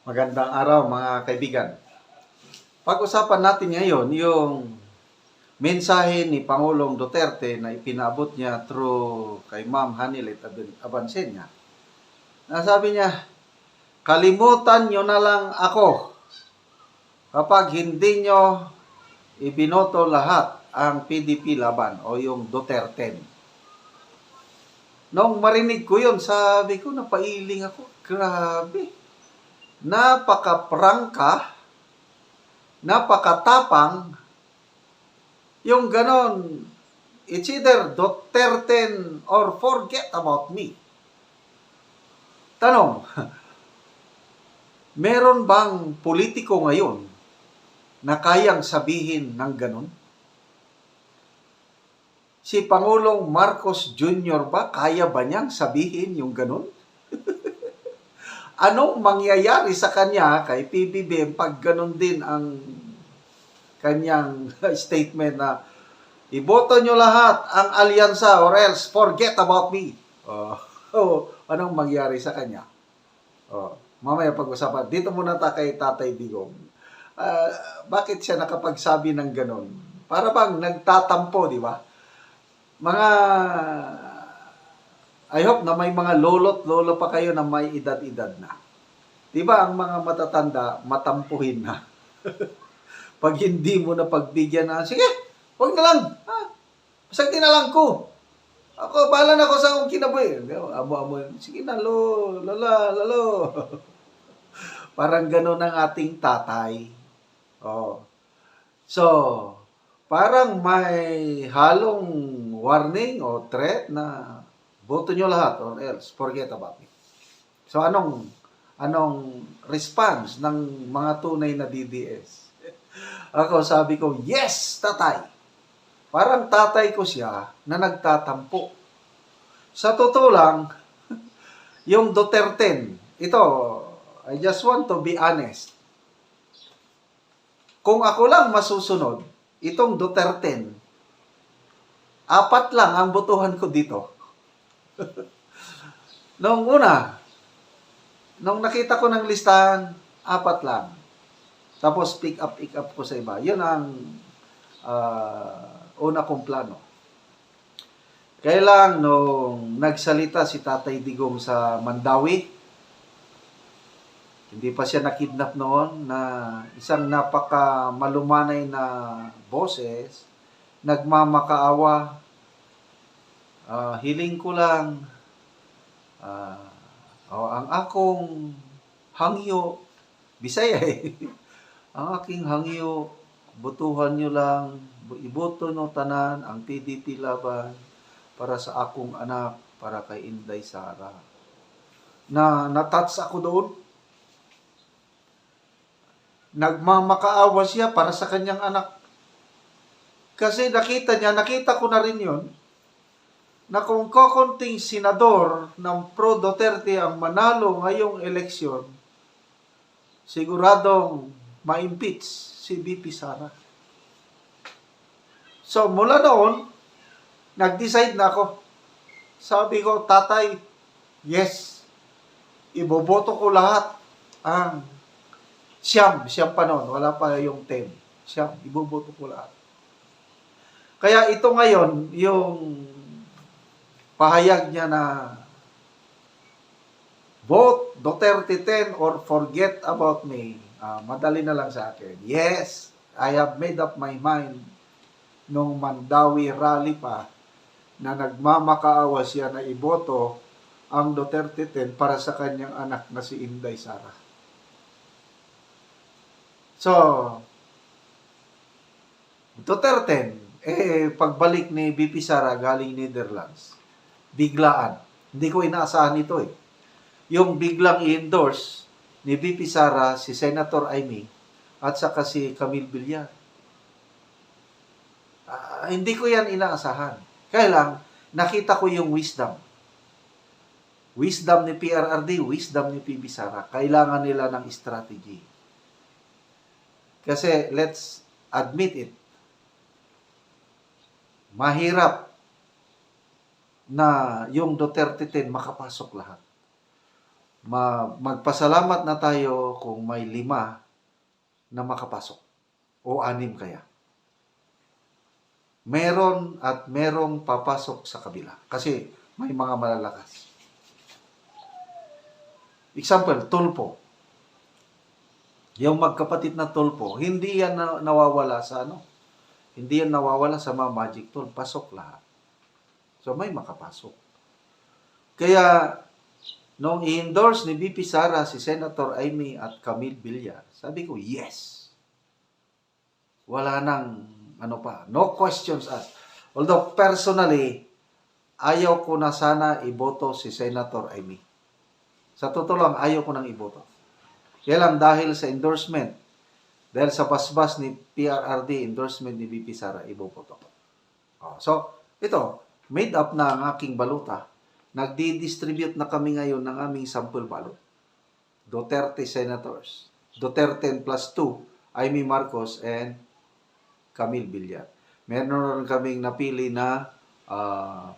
Magandang araw mga kaibigan. Pag-usapan natin ngayon yung mensahe ni Pangulong Duterte na ipinaabot niya through kay Ma'am Hanilet Abansenya. Sabi niya, kalimutan niyo na lang ako kapag hindi niyo ibinoto lahat ang PDP laban o yung Duterte. Nung marinig ko yun, sabi ko, napailing ako. Grabe. Napaka-prangka, napakatapang, yung ganon, it's either Duterte or forget about me. Tanong, meron bang politiko ngayon na kayang sabihin ng ganon? Si Pangulong Marcos Jr. ba, kaya ba niyang sabihin yung ganon? Anong mangyayari sa kanya kay PBBM pag ganon din ang kanyang statement na iboto nyo lahat ang alyansa or else forget about me. Anong mangyari sa kanya? Mamaya pag-usapan. Dito muna kay Tatay Digong. Bakit siya nakapagsabi ng ganon? Para bang nagtatampo, di ba? I hope na may mga lolo pa kayo na may edad-edad na. Di ba ang mga matatanda, matampuhin na. Pag hindi mo na pagbigyan na, sige, huwag na lang. Pasagdi na lang ko. Ako, bahala na ako sa akong kinabuhi. Amo-amo, sige na, lolo. Parang gano'n ang ating tatay. So, parang may halong warning o threat na boto nyo lahat or else forget about it. So, anong response ng mga tunay na DDS? Ako sabi ko, yes, tatay. Parang tatay ko siya na nagtatampo. Sa totoo lang, yung Duterte, ito, I just want to be honest. Kung ako lang masusunod, itong Duterte, 4 lang ang botohan ko dito. Nung nakita ko ng listahan, 4 lang. Tapos pick up ko sa iba. Yun ang una kong plano. Kaya lang, nung nagsalita si Tatay Digong sa Mandawi, hindi pa siya nakidnap noon, na isang napaka-malumanay na boses, nagmamakaawa, hiling ko lang, ang akong hangyo, Bisaya ang aking hangyo, botuhan nyo lang, iboto no tanan ang PDP laban para sa akong anak, para kay Inday Sara. Na-touch ako doon. Nagmamakaawa siya para sa kanyang anak. Kasi nakita ko na rin yon, na kung kokonting senador ng pro-Duterte ang manalo ngayong eleksyon, siguradong ma-impeach si VP Sara. So, mula noon, nag-decide na ako. Sabi ko, tatay, yes, iboboto ko lahat ang siyam pa noon, wala pa yung 10. Siyam, iboboto ko lahat. Kaya ito ngayon, yung pahayag niya na vote Duterte 10 or forget about me. Madali na lang sa akin. Yes, I have made up my mind nung Mandawi rally pa na nagmamakaawa siya na iboto ang Duterte 10 para sa kanyang anak na si Inday Sara. So, Duterte, pagbalik ni VP Sara galing Netherlands, biglaan. Hindi ko inaasahan ito Yung biglang i-endorse ni VP Sara si Senator Amy at saka si Camille Villar. Hindi ko yan inaasahan. Kaya lang, nakita ko yung wisdom. Wisdom ni PRRD, wisdom ni PB Sara. Kailangan nila ng strategy. Kasi let's admit it, mahirap na yung Duterte 10 makapasok lahat. magpasalamat na tayo kung may 5 na makapasok o 6 kaya. Meron at merong papasok sa kabila kasi may mga malalakas. Example, tulpo. Yung magkapatid na tulpo, hindi yan nawawala sa hindi yan nawawala sa mga magic tool. Pasok lahat. So may makapasok. Kaya nung i-endorse ni VP Sara si Senator Amy at Camille Villar, sabi ko, yes. Wala nang no questions asked. Although personally, ayaw ko na sana iboto si Senator Amy. Sa totoo lang, ayaw ko nang iboto. Kaya lang dahil sa endorsement, dahil sa basbas ni PRRD, endorsement ni VP Sara, iboboto ko. So, ito, made up na ang aking baluta. Nagdi-distribute na kami ngayon ng aming sample ballot. Duterte Senators. Duterte plus 2, Amy Marcos and Camille Villar. Meron kaming napili na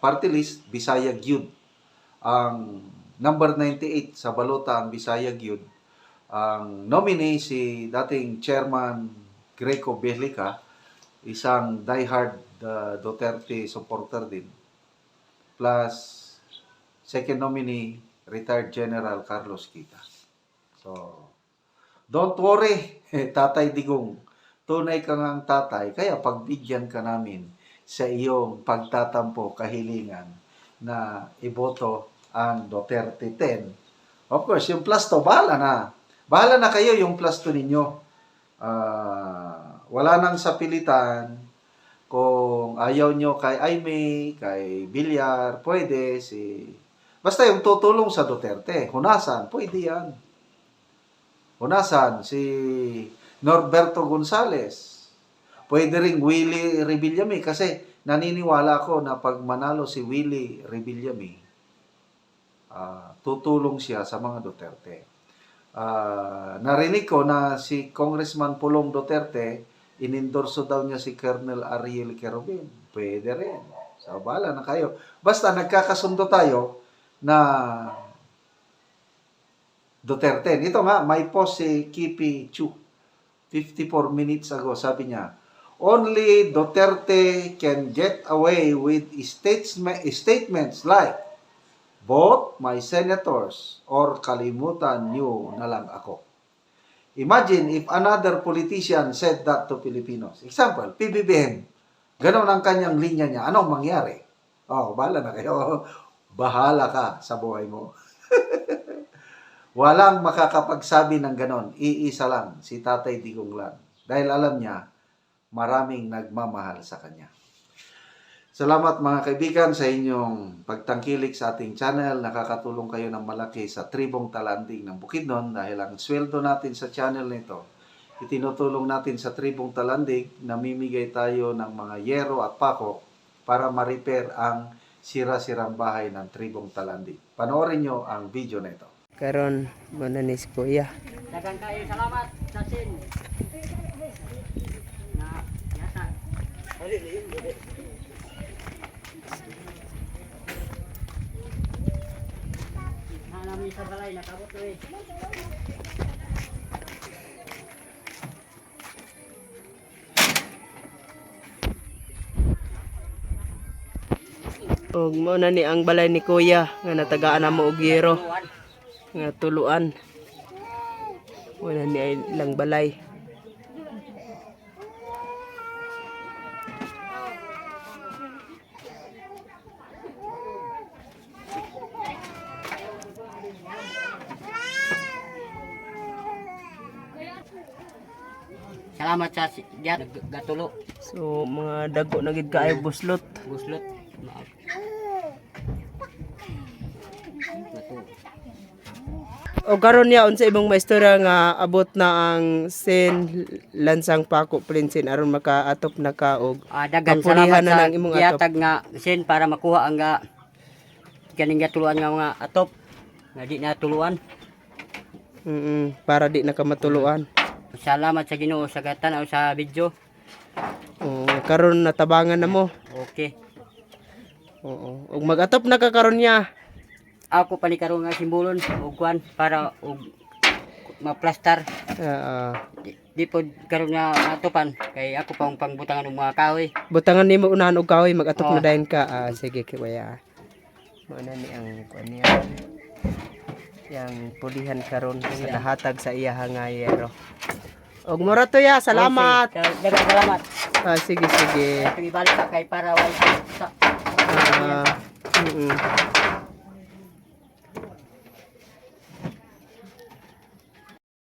party list, Bisaya Gyud. Ang number 98 sa balota ang Bisaya Gyud. Ang nominee si dating Chairman Greco Belica, isang diehard Duterte supporter din. Plus, second nominee, retired General Carlos Kita. So, don't worry, Tatay Digong. Tunay ka ngang tatay, kaya pagbigyan ka namin sa iyong pagtatampo, kahilingan na iboto ang Duterte 10. Of course, yung plus 2, bahala na. Bahala na kayo yung plus 2 ninyo. Wala nang sapilitan. Kung ayaw nyo kay Aimee, kay Villar, pwede. Basta yung tutulong sa Duterte. Hunasan, pwede yan. Hunasan, si Norberto Gonzales. Pwede ring Willie Rebillame kasi naniniwala ko na pag manalo si Willie Rebillame, tutulong siya sa mga Duterte. Narinig ko na si Congressman Pulong Duterte, inendorso daw niya si Colonel Ariel Querubin. Pwede rin. So, bahala na kayo. Basta nagkakasundo tayo na Duterte. Ito nga, may post si Kipi Chu. 54 minutes ago, sabi niya, only Duterte can get away with statements like, vote my senators or kalimutan niyo na lang ako. Imagine if another politician said that to Filipinos. Example, PBBM. Ganon ang kanyang linya niya. Anong mangyari? Bahala na kayo. Bahala ka sa buhay mo. Walang makakapagsabi ng ganon. Iisa lang, si Tatay Digong lang. Dahil alam niya, maraming nagmamahal sa kanya. Salamat mga kaibigan sa inyong pagtangkilik sa ating channel. Nakakatulong kayo ng malaki sa Tribong Talanding ng Bukidnon dahil ang sweldo natin sa channel nito, itinutulong natin sa Tribong Talanding. Namimigay tayo ng mga yero at pako para ma-repair ang sira-sirang bahay ng Tribong Talanding. Panoorin nyo ang video na ito. Karon muna ni si Kuya. Dagang kayo salamat sa sin. Na yata. Hanami sa balay nakabot eh. Og mao na ni ang balay ni Kuya nga natagaan na mo og yero nga tuluan. Wala ni ay lang balay. Salamat sa diyan gatulo. So mga dago na gid kaayo buslot. Buslot. O karon niya unsa imong maistorya nga abot na ang sin lansang pako prinsin aron makaatop na ka og Dagan kapulihan salamat na sa ng imong atop. giyatag nga sin para makuha ang kaning gatuluan nga mga atop nga di na tuluan. Para di na ka matuluan. Salamat sa Ginoo sa gatan o sa video. O karon natabangan na mo. Okay. Oo. Og mag-atop na ka karon niya. ako pa ni karon nga simbolon og kuan para og maplastar. Di po karon nga atupan kay ako pa ang pangbutangan ng mga kahoy. Butangan nimo unahan og kahoy mag-atok Oo. na dayon ka. Sige kuya. Mo na ni ang kuan niya. Yang pulihan karon sa nahatag sa iya nga yero. Og mura to ya, salamat. Daghang salamat. Sige sige. Ibalik ka kay para wala sa Mm.